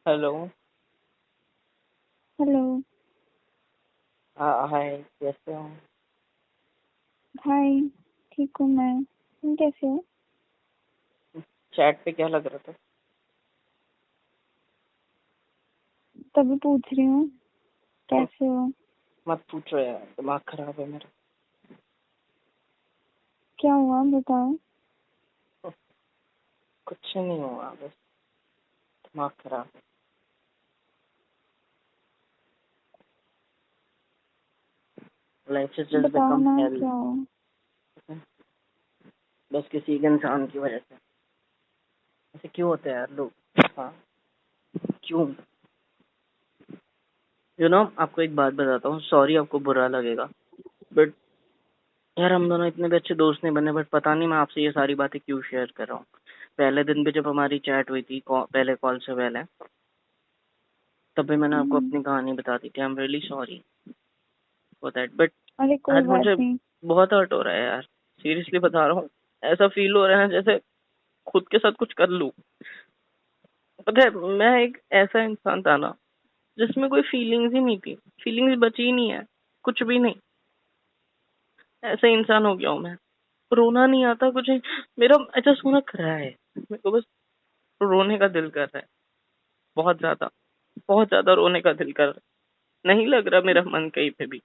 Hello. Hello. हाँ, हाय, कैसे हो? हाय। ठीक हूँ मैं, तुम कैसे हो? चैट पे क्या लग रहा था? तभी पूछ रही हूँ हम्म, कैसे हो। मत पूछो यार, दिमाग खराब है मेरा। क्या हुआ बताओ। कुछ नहीं हुआ, बस दिमाग खराब है। लाइफ इज जस्ट बताओ बिकम ना हेल। क्या हुआ। बस किसी एक इंसान की वजह से। ऐसे क्यों होते हैं यार लोग? हाँ, क्यों? आपको एक बात बताता हूँ, सॉरी आपको बुरा लगेगा, बट यार हम दोनों इतने भी अच्छे दोस्त नहीं बने, बट पता नहीं मैं आपसे ये सारी बातें क्यों शेयर कर रहा हूँ। पहले दिन भी जब हमारी चैट हुई थी, पहले कॉल से पहले, तब भी मैंने आपको हम्म, अपनी कहानी बता दी थी। I am really sorry for that, but अरे कोई आज बात मुझे नहीं। बहुत हर्ट हो रहा है यार। सीरियसली बता रहा हूँ। ऐसा फील हो रहा है जैसे खुद के साथ कुछ कर लूं। पता है, मैं एक ऐसा इंसान था ना जिसमें कोई फीलिंग्स ही नहीं थी। फीलिंग्स बची ही नहीं है, कुछ भी नहीं। ऐसा इंसान हो गया हूँ मैं। रोना नहीं आता, कुछ नहीं। मेरा ऐसा सोना रहा है, मेरे को बस रोने का दिल कर रहा है। बहुत ज्यादा, बहुत ज्यादा रोने का दिल कर रहा है। नहीं लग रहा मेरा मन कहीं पे भी।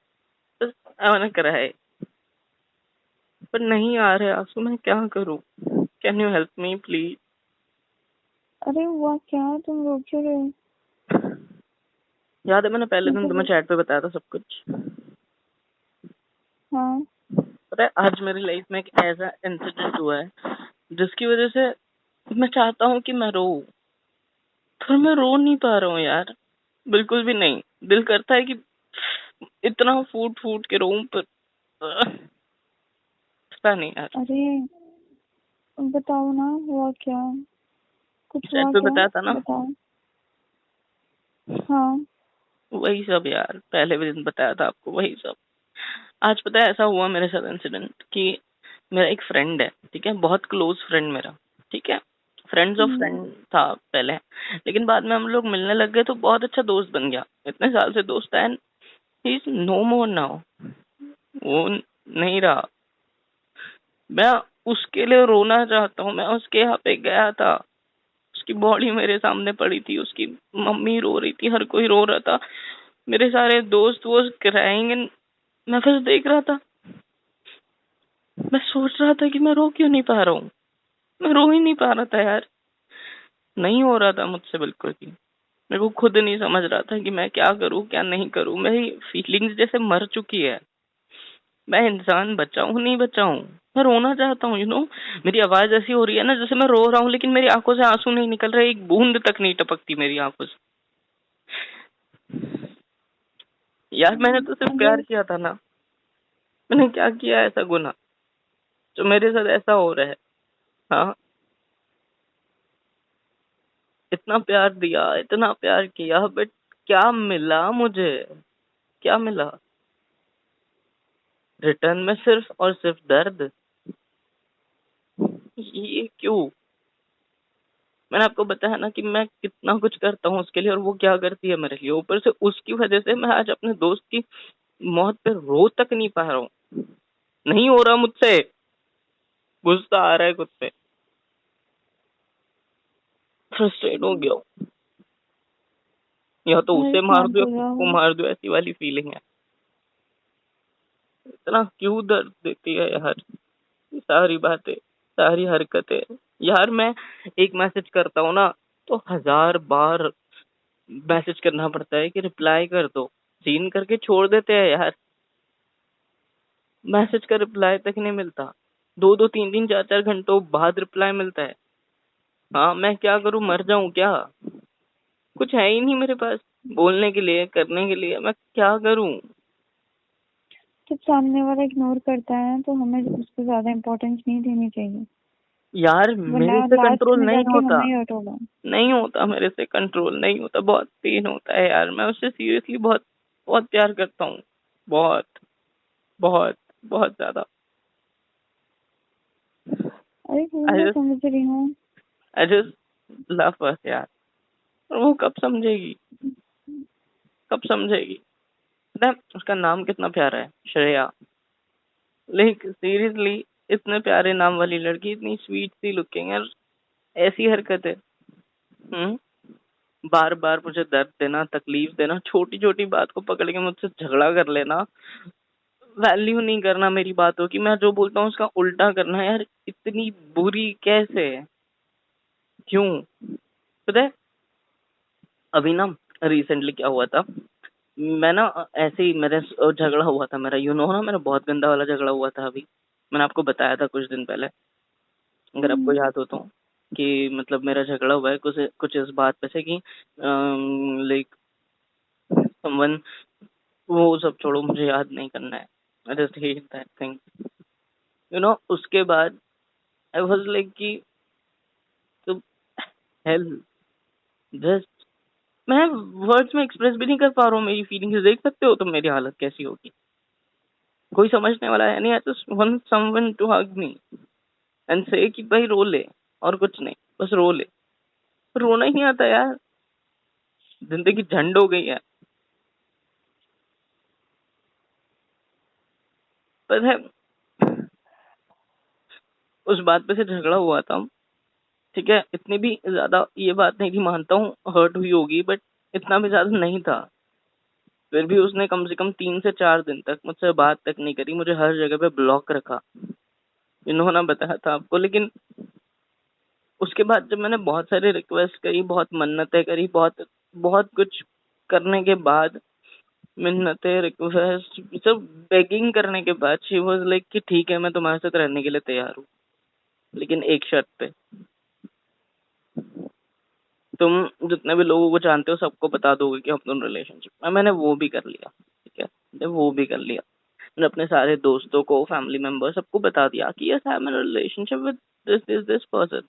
बस मैंने करा है, पर नहीं आ रहे आंसू। मैं क्या करूं? Can you help me please? अरे हुआ क्या, तुम रो क्यों रहे हो? याद है मैंने पहले दिन तुम्हें मतलब चैट पे बताया था सब कुछ? हाँ। पता है, आज मेरी लाइफ में एक ऐसा इंसिडेंट हुआ है जिसकी वजह से मैं चाहता हूँ कि मैं रो, पर मैं रो नहीं पा रहा हूँ यार। बिल्कुल भी नहीं। दिल करता है कि इतना फूट फूट के रोऊं, पर पता नहीं यार। अरे बताओ ना हुआ क्या, कुछ चैट हुआ पे क्या, बताया था ना, बताओ। हाँ। वही सब यार। पहले भी दिन बताया था आपको, वही सब। आज पता है ऐसा हुआ मेरे साथ इंसिडेंट कि मेरा एक फ्रेंड है, ठीक है, बहुत क्लोज फ्रेंड मेरा, ठीक है। फ्रेंड्स ऑफ हम्म, फ्रेंड था पहले, लेकिन बाद में हम लोग मिलने लग गए तो बहुत अच्छा दोस्त बन गया। इतने साल से दोस्त है। He is no more now. वो नहीं रहा। मैं उसके लिए रोना चाहता हूँ। मैं उसके यहाँ पे गया था, उसकी बॉडी मेरे सामने पड़ी थी, उसकी मम्मी रो रही थी, हर कोई रो रहा था, मेरे सारे दोस्त वो क्राइंग। मैं बस देख रहा था। मैं सोच रहा था कि मैं रो क्यों नहीं पा रहा हूँ। मैं रो ही नहीं पा रहा था यार। नहीं हो रहा था मुझसे बिल्कुल भी। मेरे को खुद नहीं समझ रहा था कि मैं क्या करूँ क्या नहीं करूँ। मेरी फीलिंग्स जैसे मर चुकी है। मैं इंसान बचाऊं नहीं बचाऊं, मैं रोना चाहता हूँ मेरी आवाज ऐसी हो रही है ना जैसे मैं रो रहा हूँ, लेकिन मेरी आंखों से आंसू नहीं निकल रहे, एक बूंद तक नहीं टपकती मेरी आंखों से। यार मैंने तो सिर्फ अरे प्यार किया था ना। मैंने क्या किया ऐसा गुनाह जो मेरे साथ ऐसा हो रहा है? हाँ, इतना प्यार दिया, इतना प्यार किया, बट क्या मिला मुझे? क्या मिला रिटर्न में? सिर्फ और सिर्फ दर्द। ये क्यों? मैंने आपको बताया ना कि मैं कितना कुछ करता हूँ उसके लिए, और वो क्या करती है मेरे लिए। ऊपर से उसकी वजह से मैं आज अपने दोस्त की मौत पे रो तक नहीं पा रहा हूँ। नहीं हो रहा मुझसे। गुस्सा आ रहा है खुद पे। फ्रस्ट्रेट हो गया हूँ। या तो अरे उसे मार शांत दो या हो खुद को जाओ। मार दो, ऐसी वाली फीलिंग है। इतना क्यों दर्द देती है यार ये सारी बातें, सारी हरकतें। यार मैं एक मैसेज करता हूँ ना तो 1000 बार मैसेज करना पड़ता है कि रिप्लाई कर दो। सीन करके छोड़ देते हैं यार। मैसेज का रिप्लाई तक नहीं मिलता। 2-2 3-3 4-4 घंटों बाद रिप्लाई मिलता है। हाँ, मैं क्या करूँ? मर जाऊं क्या? कुछ है ही नहीं मेरे पास बोलने के लिए, करने के लिए। मैं क्या करूं? जब सामने वाला इग्नोर करता है तो हमें उसको ज्यादा इम्पोर्टेंस नहीं देनी चाहिए, यार वरना मेरे से लास्ट कंट्रोल में नहीं जाके होता। हमें ही हर्ट होगा। नहीं होता मेरे से कंट्रोल, नहीं होता। बहुत पेन होता है यार। मैं उससे सीरियसली बहुत बहुत प्यार करता हूँ। बहुत, बहुत, बहुत ज्यादा। अरे वो आई मैं जस्ट समझ रही हूँ। आई जस्ट लव अस यार। और वो कब समझेगी, कब समझेगी? पता है उसका नाम कितना प्यारा है, श्रेया। लाइक सीरियसली, इतने प्यारे नाम वाली लड़की, इतनी स्वीट सी लुकिंग है, ऐसी हरकत है। हम्म। बार बार मुझे दर्द देना, तकलीफ देना, छोटी छोटी बात को पकड़ के मुझसे झगड़ा कर लेना, वैल्यू नहीं करना मेरी बातों की, मैं जो बोलता हूँ उसका उल्टा करना। यार इतनी बुरी कैसे है, क्यों? पता है अभी ना रिसेंटली क्या हुआ था, मैं ना ऐसे ही मेरे झगड़ा हुआ था मेरा, ना मेरा बहुत गंदा वाला झगड़ा हुआ था। अभी मैंने आपको बताया था कुछ दिन पहले, अगर आपको याद हो तो, कि मतलब मेरा झगड़ा हुआ है कुछ कुछ इस बात पे से कि लाइक समवन, वो सब छोड़ो, मुझे याद नहीं करना है। I just hate that thing, उसके बाद आई वाज लाइक कि तो हेल, जस्ट मैं वर्ड्स में एक्सप्रेस भी नहीं कर पा रहा हूँ मेरी फीलिंग्स। देख सकते हो तुम मेरी हालत कैसी होगी, कोई समझने वाला है नहीं। I just want someone to hug me and say कि भाई रो ले, और कुछ नहीं, बस रो ले। रोना ही नहीं आता यार, जिंदगी झंड हो गई है। पर है उस बात पे से झगड़ा हुआ था, ठीक है, इतनी भी ज्यादा ये बात नहीं थी, मानता हूँ हर्ट हुई होगी, बट इतना भी ज्यादा नहीं था। फिर भी उसने कम से कम 3 से 4 दिन तक मुझसे बात तक नहीं करी, मुझे हर जगह पे ब्लॉक रखा। इन्होंने बताया था आपको, लेकिन उसके बाद जब मैंने बहुत सारी रिक्वेस्ट करी, बहुत मन्नतें करी, बहुत बहुत कुछ करने के बाद, मिन्नतें, रिक्वेस्ट, सब बेगिंग करने के बाद, शी वाज लाइक कि ठीक है मैं तुम्हारे साथ रहने के लिए तैयार हूँ, लेकिन एक शर्त पे। तुम जितने भी लोगों को जानते हो सबको बता दोगे कि हम दोनों रिलेशनशिप में। मैंने वो भी कर लिया, ठीक है, मैंने वो भी कर लिया। मैंने अपने सारे दोस्तों को, फैमिली मेंबर, सबको बता दिया कि yes I am in relationship with this person,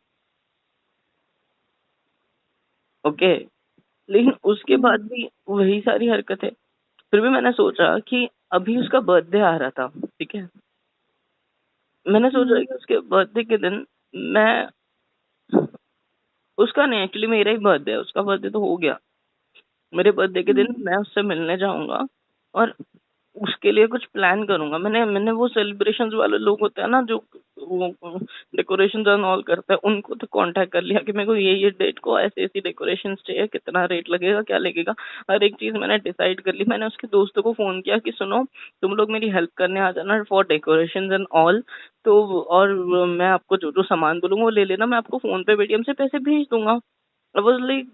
okay. लेकिन उसके बाद भी वही सारी हरकतें। फिर भी मैंने सोचा कि अभी उसका बर्थडे आ रहा था, ठीक है, मैंने सोचा कि उसके बर्थडे के दिन मैं, उसका नहीं एक्चुअली मेरा ही बर्थडे है, उसका बर्थडे तो हो गया, मेरे बर्थडे के दिन मैं उससे मिलने जाऊंगा और उसके लिए कुछ प्लान करूंगा। मैंने मैंने वो सेलिब्रेशंस वाले लोग होते हैं ना जो वो डेकोरेशन एंड ऑल करते हैं, उनको तो कांटेक्ट कर लिया कि मेरे को ये डेट को ऐसी ऐसी डेकोरेशन चाहिए, कितना रेट लगेगा, क्या लगेगा, हर एक चीज मैंने डिसाइड कर ली। मैंने उसके दोस्तों को फोन किया कि सुनो तुम लोग मेरी हेल्प करने आ जाना फॉर डेकोरेशन एंड ऑल, तो और मैं आपको जो जो सामान बोलूंगा वो ले लेना, मैं आपको फोन पे पेटीएम से पैसे भेज दूंगा। I was like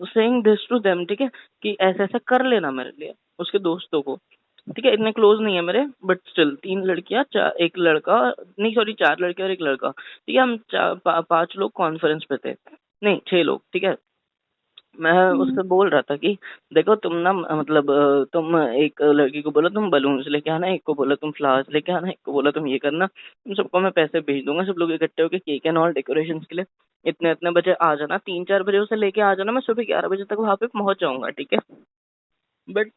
saying this to them, ठीक है, कि ऐसा ऐसा कर लेना मेरे लिए, उसके दोस्तों को, ठीक है, इतने क्लोज नहीं है मेरे, बट स्टिल 3 लड़कियां, एक लड़का, नहीं सॉरी 4 लड़के और एक लड़का, ठीक है, हम 5 लोग कॉन्फ्रेंस पे थे, नहीं 6 लोग, ठीक है। मैं उससे बोल रहा था कि देखो तुम ना मतलब तुम एक लड़की को बोलो तुम बलून्स लेके आना, एक को बोला तुम फ्लावर्स लेके आना, एक को बोला तुम ये करना, तुम सबको मैं पैसे भेज दूंगा, सब लोग इकट्ठे होकर केक एंड ऑल डेकोरेशन के लिए इतने इतने बजे आ जाना, 3-4 बजे उसे लेके आ जाना, मैं सुबह 11 बजे तक वहां पे पहुंच जाऊंगा, ठीक है। बट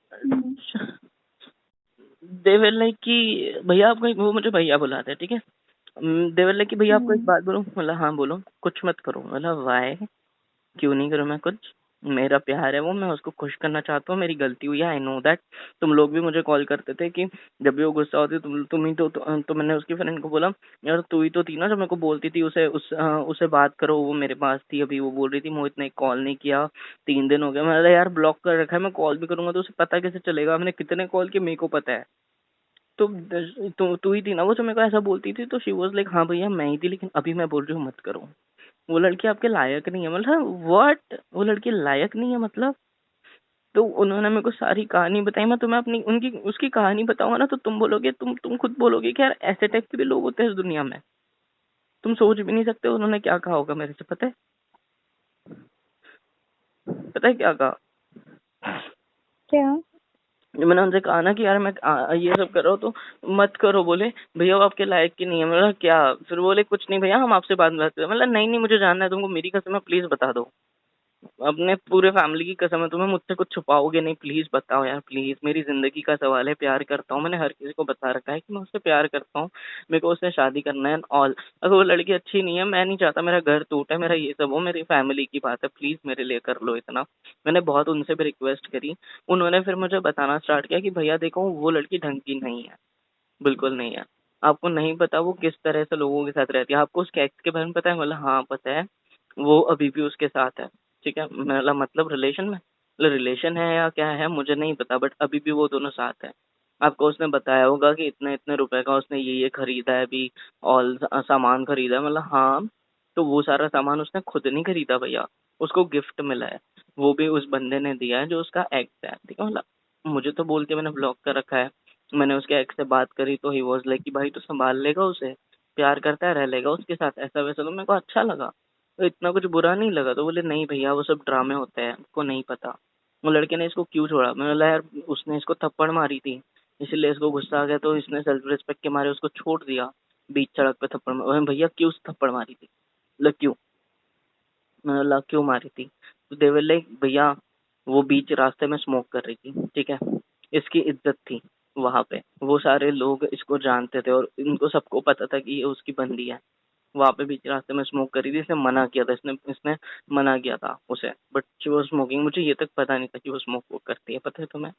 दे वर लाइक कि भैया आपको वो मुझे भैया बुलाते हैं, ठीक है। दे वर लाइक कि भैया आपको एक बात बोलूं, बोला हाँ बोलो, कुछ मत करो, बोला वाई, क्यों नहीं करूं मैं कुछ, मेरा प्यार है वो, मैं उसको खुश करना चाहता हूँ, मेरी गलती हुई है, आई नो दैट। तुम लोग भी मुझे कॉल करते थे कि जब भी वो गुस्सा होती तुम ही तो मैंने उसकी फ्रेंड को बोला यार तू ही तो थी ना जो मेरे को बोलती थी उसे बात करो, वो मेरे पास थी, अभी वो बोल रही थी मोहित ने कॉल नहीं किया, 3 दिन हो गए। मैं यार ब्लॉक कर रखा है, मैं कॉल भी करूंगा तो उसे पता कैसे चलेगा मैंने कितने कॉल किए, मेरे को पता है। तो तू ही थी ना वो जो मेरे को ऐसा बोलती थी, तो शी वाज लाइक हाँ भैया मैं ही थी, लेकिन अभी मैं बोल रही हूँ मत करो, वो लड़की आपके लायक नहीं है। मतलब व्हाट, वो लड़की लायक नहीं है मतलब? तो उन्होंने मेरे को सारी कहानी बताई, मैं तुम्हें अपनी उनकी उसकी कहानी बताऊंगा ना तो तुम बोलोगे, तुम खुद बोलोगे कि यार ऐसे टाइप के भी लोग होते हैं इस दुनिया में, तुम सोच भी नहीं सकते उन्होंने क्या कहा होगा मेरे से। पता है, पता है क्या कहा? क्या? जब मैंने उनसे कहा ना कि यार मैं ये सब कर रहा हूँ तो मत करो, बोले भैया वो आपके लायक की नहीं है। मतलब क्या? फिर बोले कुछ नहीं भैया हम आपसे बात करते हैं। मतलब नहीं नहीं मुझे जानना है तुमको, मेरी कसम है, प्लीज बता दो। अपने पूरे फैमिली की कसम है, तुम्हें मुझसे कुछ छुपाओगे नहीं, प्लीज बताओ यार, प्लीज। मेरी जिंदगी का सवाल है, प्यार करता हूँ, मैंने हर किसी को बता रखा है कि मैं उससे प्यार करता हूँ, मेरे को उससे शादी करना है ऑल। अगर वो लड़की अच्छी नहीं है, मैं नहीं चाहता मेरा घर टूटे, मेरा ये सब हो, मेरी फैमिली की बात है, प्लीज मेरे लिए कर लो इतना। मैंने बहुत उनसे भी रिक्वेस्ट करी। उन्होंने फिर मुझे बताना स्टार्ट किया कि भैया देखो वो लड़की ढंग की नहीं है, बिल्कुल नहीं है। आपको नहीं पता वो किस तरह से लोगों के साथ रहती है। आपको उसके एक्स के बारे में पता है? बोला हाँ पता है, वो अभी भी उसके साथ है। ठीक है, मैं बोला मतलब रिलेशन में? बोला रिलेशन है या क्या है मुझे नहीं पता, बट अभी भी वो दोनों साथ है। आपको उसने बताया होगा कि इतने इतने रुपए का उसने ये खरीदा है अभी, और सामान खरीदा है। मतलब हाँ, तो वो सारा सामान उसने खुद नहीं खरीदा भैया, उसको गिफ्ट मिला है, वो भी उस बंदे ने दिया है जो उसका एक्स है। ठीक है, मतलब मुझे तो बोल के मैंने ब्लॉक कर रखा है। मैंने उसके एक्स से बात करी तो ही वॉज लाइक कि भाई तो संभाल लेगा उसे, प्यार करता है, रह लेगा उसके साथ, ऐसा वैसा। तो मेरे को अच्छा लगा, तो इतना कुछ बुरा नहीं लगा। तो बोले नहीं भैया वो सब ड्रामे होते हैं, आपको नहीं पता वो लड़के ने इसको क्यों छोड़ा। मैंने बोला यार उसने इसको थप्पड़ मारी थी, इसलिए इसको गुस्सा आ गया, तो इसने सेल्फ रिस्पेक्ट के मारे उसको छोड़ दिया, बीच सड़क पे थप्पड़ मार। भैया क्यों थप्पड़ मारी थी? बोला क्यों? मैंने बोला क्यों मारी थी? तो दे वर लाइक भैया वो बीच रास्ते में स्मोक कर रही थी, ठीक है, इसकी इज्जत थी वहां पे, वो सारे लोग इसको जानते थे और इनको सबको पता था कि ये उसकी बंदी है। वहां पे बीच रास्ते में स्मोक करी थी, इसने मना किया था, इसने इसने मना किया था उसे, बट शी वाज स्मोकिंग। मुझे ये तक पता नहीं था कि वो स्मोक वो करती है, पता है तुम्हें?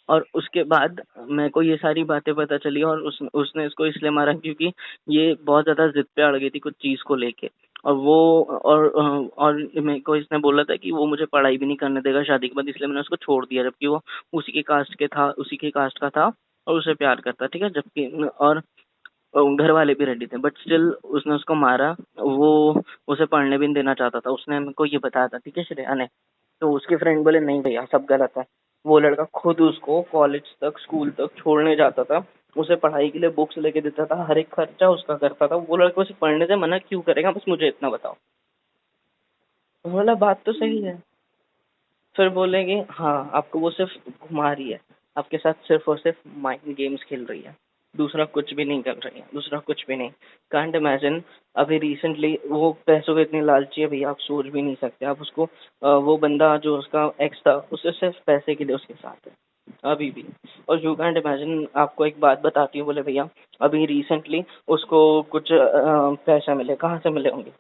और उसके बाद मेरे को ये सारी बातें पता चली, और उसने इसको इसलिए मारा क्योंकि ये बहुत ज्यादा जिद पे अड़ गई थी कुछ चीज को लेके। और वो और मेरे को इसने बोला था कि वो मुझे पढ़ाई भी नहीं करने देगा शादी के बाद, इसलिए मैंने उसको छोड़ दिया, जबकि वो उसी के कास्ट का था और उसे प्यार करता, ठीक है, जबकि और घर वाले भी रेडी थे, बट स्टिल उसने उसको मारा। वो उसे पढ़ने भी नहीं देना चाहता था, उसने मेरे को ये बताया था, ठीक है श्रेया ने। तो उसके फ्रेंड बोले नहीं भैया सब गलत है, वो लड़का खुद उसको कॉलेज तक स्कूल तक छोड़ने जाता था, उसे पढ़ाई के लिए बुक्स लेके देता था, हर एक खर्चा उसका करता था, वो लड़का उसे पढ़ने से मना क्यों करेगा, बस मुझे इतना बताओ। तो बोला बात तो सही है। फिर बोलेंगे हाँ आपको वो सिर्फ घुमा रही है, आपके साथ सिर्फ और सिर्फ माइंड गेम्स खेल रही है, दूसरा कुछ भी नहीं कर रही है, दूसरा कुछ भी नहीं। कांट इमेजिन, अभी रिसेंटली वो पैसों के इतनी लालची है भैया, आप सोच भी नहीं सकते। आप उसको वो बंदा जो उसका एक्स था उससे सिर्फ पैसे के लिए उसके साथ है अभी भी। और यू कांट इमेजिन, आपको एक बात बताती हूँ, बोले भैया अभी रिसेंटली उसको कुछ पैसे मिले, कहाँ से मिले होंगे,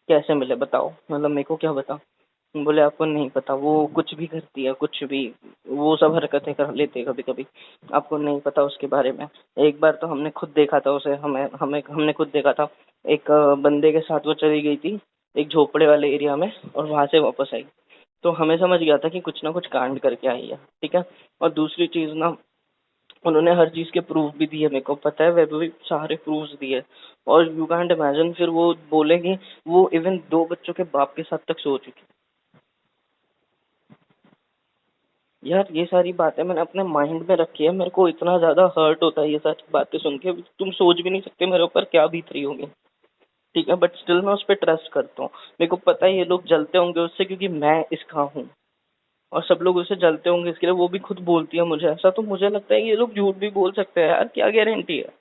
कैसे मिले बताओ, मतलब मेरे को क्या बताओ। बोले आपको नहीं पता, वो कुछ भी करती है, कुछ भी, वो सब हरकतें कर लेते हैं कभी कभी, आपको नहीं पता उसके बारे में। एक बार तो हमने खुद देखा था उसे, हमें हमें हमने खुद देखा था, एक बंदे के साथ वो चली गई थी एक झोपड़े वाले एरिया में, और वहां से वापस आई, तो हमें समझ गया था कि कुछ ना कुछ कांड करके आई है, ठीक है। और दूसरी चीज ना, उन्होंने हर चीज के प्रूफ भी दिए, मेरे को पता है, वह भी सारे प्रूफ्स दिए। और यू कांट इमेजिन, फिर वो बोलेगी वो इवन दो बच्चों के बाप के साथ तक सो चुकी। यार ये सारी बातें मैंने अपने माइंड में रखी है, मेरे को इतना ज्यादा हर्ट होता है ये सारी बातें सुन के, तुम सोच भी नहीं सकते मेरे ऊपर क्या बीत रही होगी। ठीक है, बट स्टिल मैं उस पर ट्रस्ट करता हूँ। मेरे को पता है ये लोग जलते होंगे उससे क्योंकि मैं इसका हूँ, और सब लोग उससे जलते होंगे इसके लिए, वो भी खुद बोलती है मुझे ऐसा, तो मुझे लगता है ये लोग झूठ भी बोल सकते हैं यार, क्या गारंटी है।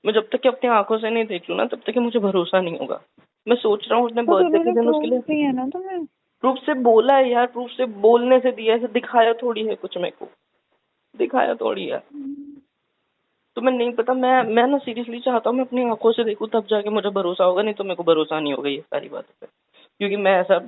मैं जब तक कि अपनी आंखों से नहीं देख लूँ ना, तब तक कि मुझे भरोसा नहीं होगा। मैं सोच रहा हूँ उसने बट बर्थडे के उन्होंने दिन उसके प्रूफ लिए दिया ना तुम्हें। प्रूफ से बोला है यार, प्रूफ से बोलने से दिया, ऐसे दिखाया थोड़ी है कुछ, मेरे को दिखाया थोड़ी है। तो मैं नहीं पता, मैं ना सीरियसली चाहता हूँ मैं अपनी आंखों से देखूं तब जाके मुझे भरोसा होगा, नहीं तो मेरे को भरोसा नहीं होगा ये सारी बातों पे। क्योंकि मैं ऐसा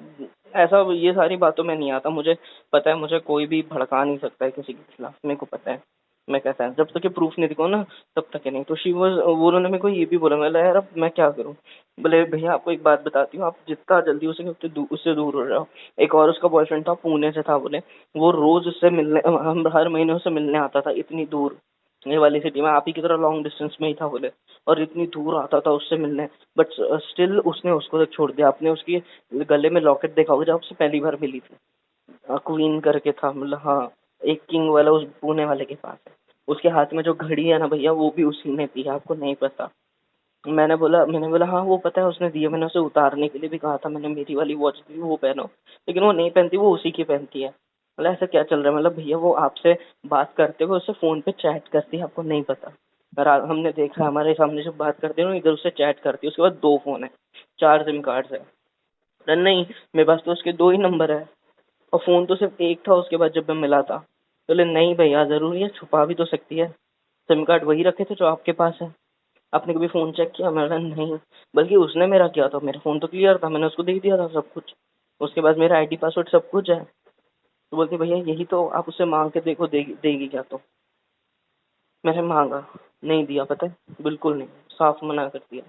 ऐसा ये सारी बातों में नहीं आता, मुझे पता है मुझे कोई भी भड़का नहीं सकता है किसी के खिलाफ, मेरे को पता है मैं कैसा है, जब तक ये प्रूफ नहीं दिखाऊं ना तब तक है नहीं। तो शी वाज, वो उन्होंने मेरे को ये भी बोला, मैं बोला, यार अब मैं क्या करूं। बोले भैया आपको एक बात बताती हूँ, आप जितना जल्दी हो सके उससे दूर हो जाओ। एक और उसका बॉयफ्रेंड था, पुणे से था, बोले वो रोज उससे मिलने, हम हर महीने उससे मिलने आता था, इतनी दूर, ये वाली सिटी में आप ही की तरह लॉन्ग डिस्टेंस में ही था बोले, और इतनी दूर आता था उससे मिलने, बट स्टिल उसने उसको छोड़ दिया। आपने उसकी गले में लॉकेट देखा होगा जब उससे पहली बार मिली थी, क्वीन करके था, मतलब हाँ, एक किंग वाला उस पुणे वाले के पास है। उसके हाथ में जो घड़ी है ना भैया, वो भी उसी ने दी है, आपको नहीं पता। मैंने बोला हाँ वो पता है उसने दी है, मैंने उसे उतारने के लिए भी कहा था, मैंने मेरी वाली वॉच दी वो पहनो, लेकिन वो नहीं पहनती, वो उसी की पहनती है। मतलब ऐसा क्या चल रहा है, मतलब भैया वो आपसे बात करते हुए उससे फोन पे चैट करती है, आपको नहीं पता। हमने देखा है, हमारे सामने जब बात करते हैं ना, इधर उससे चैट करती है, उसके बाद दो फोन है, चार सिम कार्ड है। अरे नहीं, मेरे पास तो उसके 2 ही नंबर है और फोन तो सिर्फ एक था उसके बाद जब मैं मिला था। बोले नहीं भैया जरूरी है, छुपा भी तो सकती है, सिम कार्ड वही रखे थे जो आपके पास है, आपने कभी फोन चेक किया? मैंने कहा नहीं, बल्कि उसने मेरा किया था, मेरा फोन तो क्लियर था, मैंने उसको दे दिया था सब कुछ, उसके बाद मेरा आईडी पासवर्ड सब कुछ है। तो बोलती भैया यही तो, आप उससे मांग के देखो देगी क्या? तो मैंने मांगा, नहीं दिया, पता है, बिल्कुल नहीं, साफ मना कर दिया।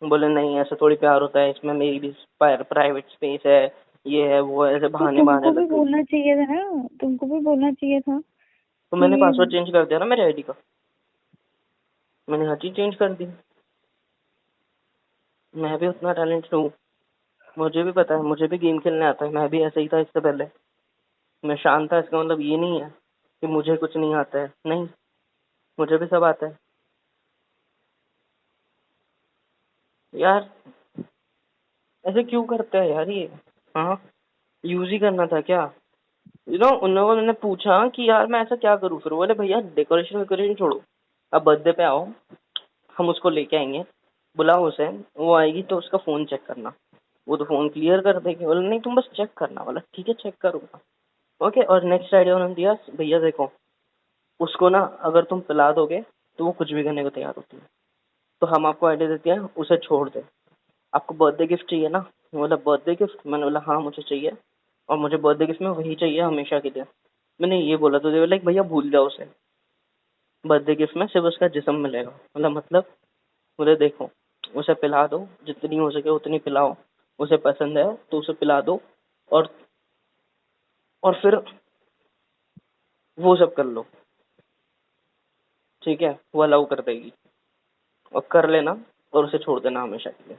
बोले नहीं ऐसा थोड़ी प्यार होता है, इसमें मेरी भी प्राइवेट स्पेस है, ये है वो है, ऐसे तो बहाने बहाने तुमको भी लग गई। बोलना चाहिए था ना, तुमको भी बोलना चाहिए था तो मैंने कि पासवर्ड चेंज कर दिया ना मेरे आईडी का, मैंने हर चीज चेंज कर दी। मैं भी उतना टैलेंटेड हूँ, मुझे भी पता है, मुझे भी गेम खेलने आता है, मैं भी ऐसे ही था इससे पहले। मैं शांत था इसका मतलब ये नहीं है कि मुझे कुछ नहीं आता है, नहीं, मुझे भी सब आता है यार। ऐसे क्यों करते हैं यार ये? हाँ, यूज ही करना था क्या? उन लोगों ने पूछा कि यार मैं ऐसा क्या करूँ, फिर बोले भैया डेकोरेशन वेकोरेशन छोड़ो, अब बर्थडे पे आओ, हम उसको लेके आएंगे, बुलाओ उसे, वो आएगी तो उसका फोन चेक करना, वो तो फोन क्लियर कर देगी। बोले नहीं तुम बस चेक करना। बोला ठीक है चेक करूंगा। ओके, और नेक्स्ट आइडिया उन्होंने दिया, भैया देखो उसको ना अगर तुम पिला दोगे तो वो कुछ भी करने को तैयार होती है, तो हम आपको आइडिया देते हैं उसे छोड़ दे। आपको बर्थडे गिफ्ट चाहिए ना? बोला बर्थडे गिफ्ट, मैंने बोला हाँ मुझे चाहिए, और मुझे बर्थडे गिफ्ट में वही चाहिए हमेशा के लिए। मैंने ये बोला तो बोला भैया भूल जाओ उसे, बर्थडे गिफ्ट में सिर्फ उसका जिस्म मिलेगा। मतलब बोले देखो उसे पिला दो, जितनी हो सके उतनी पिलाओ, उसे पसंद है तो उसे पिला दो, और फिर वो सब कर लो, ठीक है, वो अलाउ कर देगी, और कर लेना, और उसे छोड़ देना हमेशा के लिए।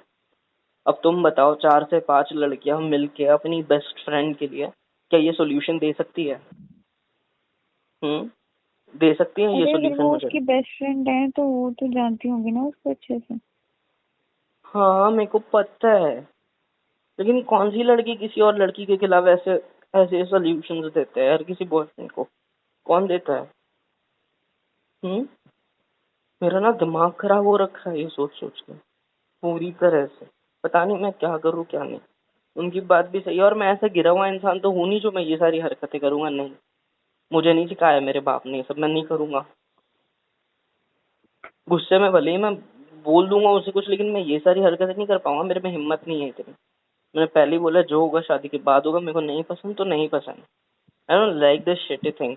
अब तुम बताओ 4 से 5 लड़कियां मिल के अपनी बेस्ट फ्रेंड के लिए क्या ये सोल्यूशन दे सकती है? दे सकती है ये अरे अगर सोल्यूशन वो मुझे? उसकी बेस्ट फ्रेंड है तो वो तो जानती होंगी ना उसको अच्छे से। हाँ मेरे को पता है, लेकिन कौन सी लड़की किसी और लड़की के खिलाफ ऐसे ऐसे सोल्यूशन देते हैं यार किसी बॉयफ्रेंड को? कौन देता है? हम्म मेरा ना दिमाग खराब हो रखा है ये सोच सोच के पूरी तरह से। पता नहीं मैं क्या करूँ क्या नहीं। उनकी बात भी सही है, और मैं ऐसा गिरा हुआ इंसान तो हूं नहीं जो मैं ये सारी हरकतें करूंगा, नहीं, मुझे नहीं सिखाया मेरे बाप ने ये सब, मैं नहीं करूंगा। गुस्से में भले ही मैं बोल दूंगा उसे कुछ, लेकिन मैं ये सारी हरकतें नहीं कर पाऊंगा, मेरे में हिम्मत नहीं है इतनी। मैंने पहले ही बोला जो होगा शादी के बाद होगा, मेरे को नहीं पसंद तो नहीं पसंद। I don't like this shitty thing.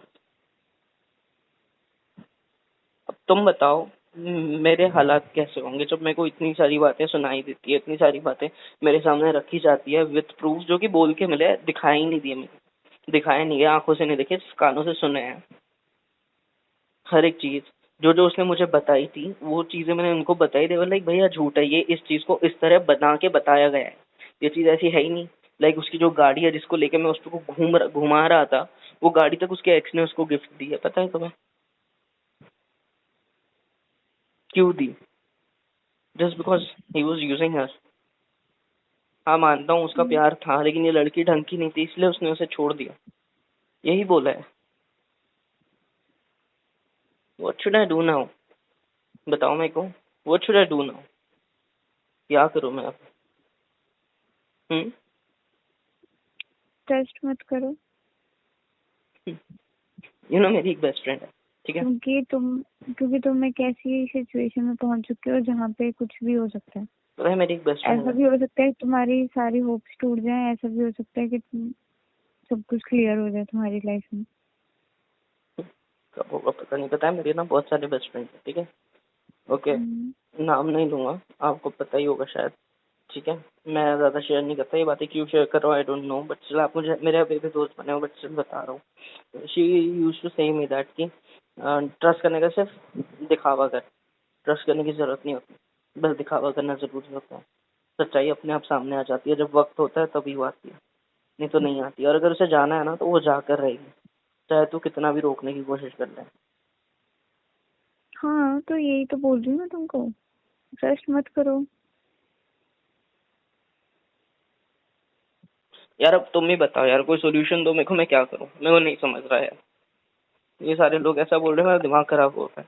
अब तुम बताओ मेरे हालात कैसे होंगे जब मेरे को इतनी सारी बातें सुनाई देती है, इतनी सारी बातें मेरे सामने रखी जाती है विथ प्रूफ, जो कि बोल के मिले, दिखाई नहीं दिए मुझे, दिखाए नहीं गए, आंखों से नहीं देखे, सिर्फ कानों से सुने हैं। हर एक चीज जो जो उसने मुझे बताई थी वो चीजें मैंने उनको बताई, दे लाइक भैया झूठ है ये, इस चीज को इस तरह बना के बताया गया है, ये चीज ऐसी है ही नहीं। लाइक उसकी जो गाड़ी है जिसको लेके मैं उसको घुमा रहा था, वो गाड़ी तक उसके एक्स ने उसको गिफ्ट दी है, पता है तुम्हें? क्यों दी? Just because he was using her. हाँ मानता हूँ उसका हम्म, प्यार था, लेकिन ये लड़की ढंग की नहीं थी इसलिए उसने उसे छोड़ दिया, यही बोला है। What should I do now? बताओ मेरे को, what should I do now? क्या करूँ मैं अब? हम्म ट्रस्ट मत करो। मेरी एक बेस्ट फ्रेंड है, ठीक है? क्योंकि तुम एक ऐसी सिचुएशन में पहुंच चुके हो जहाँ पे कुछ भी हो सकता है। पता है मेरी एक बेस्ट फ्रेंड ऐसा है। भी हो सकता है कि तुम्हारी सारी होप्स टूट जाएं, ऐसा भी हो सकता है कि सब कुछ क्लियर हो जाए तुम्हारी लाइफ में। कब होगा पता नहीं, पता है मेरे ना बहुत सारे बेस्ट फ्रेंड है, ठीक है? ओके, हम्म, नाम नहीं लूंगा, आपको पता ही होगा शायद, ठीक है? मैं ज्यादा शेयर नहीं करता ये बातें, क्यों शेयर कर रहा हूँ आई डोंट नो, बट चलो आप मुझे, मेरे अभी भी दोस्त बने हो, बट चल बता रहा हूँ। शी यूज टू से मी दैट कि ट्रस्ट करने का सिर्फ दिखावा कर, ट्रस्ट करने की जरूरत नहीं होती, बस दिखावा करना जरूरी होता है। सच्चाई अपने आप सामने आ जाती है, जब वक्त होता है तभी वो आती है, नहीं तो नहीं आती। और अगर उसे जाना है ना तो वो जाकर रहेगी, चाहे तू कितना भी रोकने की कोशिश कर ले। हाँ तो यही तो बोल रही हूँ मैं तुमको, ट्रस्ट मत करो। यार अब तुम ही बताओ यार, कोई सोल्यूशन दो मेरे को, मैं क्या करूं, मेरे को नहीं समझ रहा है। ये सारे लोग ऐसा बोल रहे हैं, मेरा दिमाग खराब हो रहा है।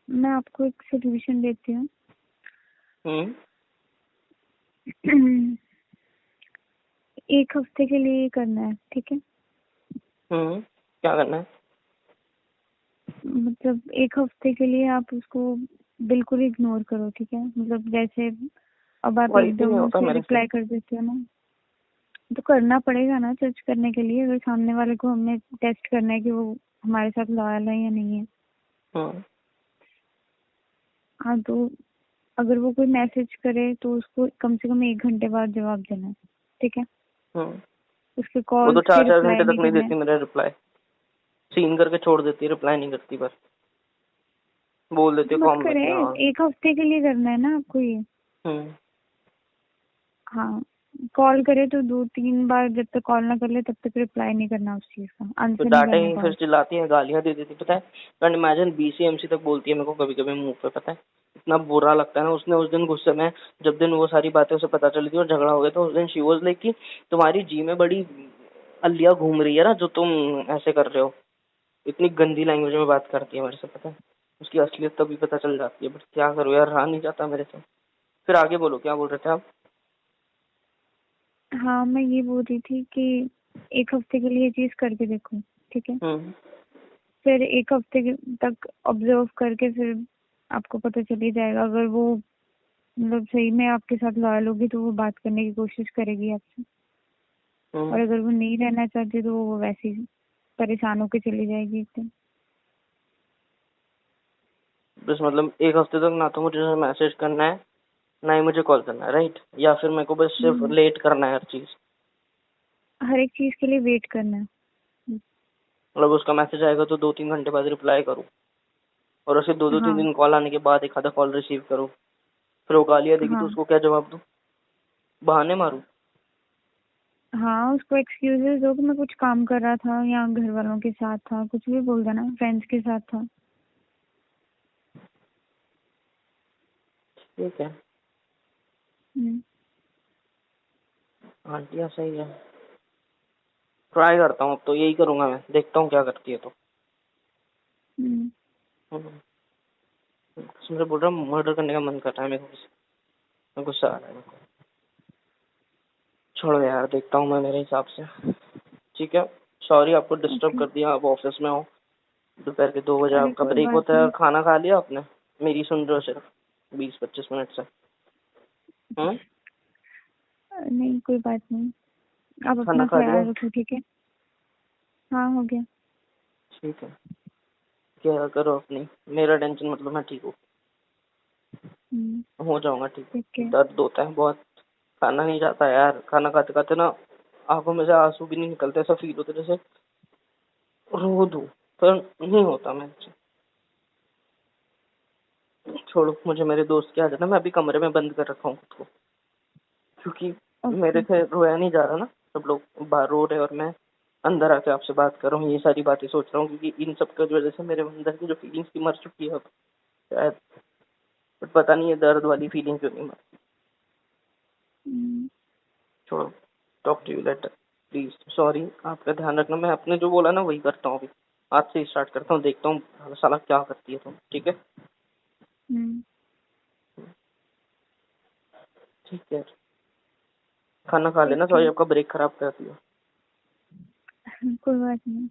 मैं आपको एक सोल्यूशन देती हूँ। हम्म 1 हफ्ते के लिए ये करना है, ठीक है? क्या करना है? मतलब 1 हफ्ते के लिए आप उसको बिल्कुल इग्नोर करो, ठीक है? मतलब जैसे अब आप वही भी नहीं एकदम होता से मेरे से। रिप्लाई कर देते हो ना, तो करना पड़ेगा ना जज करने के लिए। अगर सामने वाले को हमें टेस्ट करना है कि वो हमारे साथ लॉयल है या नहीं है। हम्म। हाँ, तो अगर वो कोई मैसेज करे तो उसको कम से कम 1 घंटे बाद जवाब देना है, ठीक है? हम्म। उसके वो तो कॉल्स के 4-4 घंटे रिप्लाई तक नहीं नहीं करना है। देती मेरा रिप्लाई। सीन करके छोड़ देती है, रिप्लाई नहीं करती, बस बोल देती तो है मत कॉम में करे, कि हाँ। 1 हफ्ते के लिए करना है ना आपको ये। हम्म। हाँ, कॉल करे तो 2-3 बार, जब तक कॉल ना कर ले तब तक रिप्लाई नहीं करना उस चीज का, तो आंसर नहीं डांटे करना ही, फिर कॉल। चिल्लाती है, गालियां दे देती, पता है? कैन इमेजिन, BCMC तक बोलती है मेरे को कभी कभी मुंह पे, पता है? इतना बुरा लगता है ना। उसने उस दिन गुस्से में, जब दिन वो सारी बातें उसे पता चली थी और झगड़ा हो गया, तो उस दिन शी वाज लाइक कि तुम्हारी जी में बड़ी अलिया घूम रही है ना, जो तुम ऐसे कर रहे हो। इतनी गंदी लैंग्वेज में बात करती है मेरे से, पता है? उसकी असलियत तभी पता चल जाती है, बट क्या करूँ यार, रहा नहीं जाता मेरे से। फिर आगे बोलो, क्या बोल रहे थे आप? हाँ, मैं ये बोल रही थी कि 1 हफ्ते के लिए ये चीज करके देखो, ठीक है? हम्म। फिर 1 हफ्ते तक ऑब्जर्व करके फिर आपको पता चल ही जाएगा। अगर वो मतलब सही में आपके साथ लॉयल होगी तो वो बात करने की कोशिश करेगी आपसे। और हम्म। अगर वो नहीं रहना चाहती तो वो वैसे ही परेशान होकर चली जाएगी एकदम। बस मतलब 1 हफ्ते तक ना तो मुझे मैसेज करना है, ना ही मुझे कॉल करना है, राइट? या फिर मेरे को बस सिर्फ लेट करना है हर चीज? हर एक चीज के लिए वेट करना है। मतलब उसका मैसेज आएगा तो 2-3 घंटे बाद रिप्लाई करूँ, और उसे दो दो तीन हाँ, दिन कॉल आने के बाद एक आधा कॉल रिसीव करूँ? फिर वो गालियाँ देगी तो हाँ, उसको क्या जवाब दूँ? बहाने मारूँ? हाँ, उसको एक्सक्यूजेस दो कि मैं कुछ काम कर रहा था या घर वालों के साथ था, कुछ भी बोल देना, फ्रेंड्स के साथ था। ठीक है। हम्म, आंटियाँ सही है। ट्राई करता हूँ, अब तो यही करूंगा मैं, देखता हूँ क्या करती है तो। हम्म, हम्म। मुझे बोल रहा मर्डर करने का मन कर रहा है मेरे को, गुस्सा आ रहा है मेरे को। छोड़ो यार, देखता हूँ मैं मेरे हिसाब से। ठीक है। सॉरी आपको डिस्टर्ब ओके। कर दिया, आप ऑफिस में हो, दोपहर के 2 बजे अरे आपका कोई ब्रेक बात होता है, और नहीं। खाना खा लिया आपने? मेरी सुन रहे हो सिर्फ 20-25 मिनट से? हम्म। नहीं, कोई बात नहीं। आप खाना अपना खा लिया? ख्याल रखो, ठीक है? हाँ, हो गया। ठीक है। क्या करो अपनी, मेरा टेंशन मतलब, मैं ठीक हूँ, हम्म, हो जाऊंगा ठीक। ठीक है। दर्द होता है बहुत, खाना नहीं जाता यार, खाना खाते खाते ना आंखों में से आंसू भी नहीं निकलते, ऐसा फील होता है जैसे रो दूं, पर नहीं होता मेरे से। छोड़ो, मुझे मेरे दोस्त की आदत है, मैं अभी कमरे में बंद कर रखा हूँ खुद को, क्योंकि मेरे ओके। से रोया नहीं जा रहा ना। सब लोग बाहर रो रहे और मैं अंदर आके आपसे बात कर रहा हूँ, ये सारी बातें सोच रहा हूँ, क्योंकि इन सब की वजह से मेरे अंदर की जो फीलिंग्स थी मर चुकी है अब शायद, बट पता नहीं ये दर्द वाली फीलिंग क्यों नहीं मर। हम्म, छोड़ो, talk to you later, please. Sorry, आपका ध्यान रखना, मैं आपने जो बोला ना वही करता हूँ अभी। आज से स्टार्ट करता हूँ, देखता हूँ साला क्या करती है तुम, ठीक है? हम्म, ठीक है। खाना खा लेना, ठीक सॉरी है। आपका ब्रेक खराब कर दिया। कोई बात नहीं।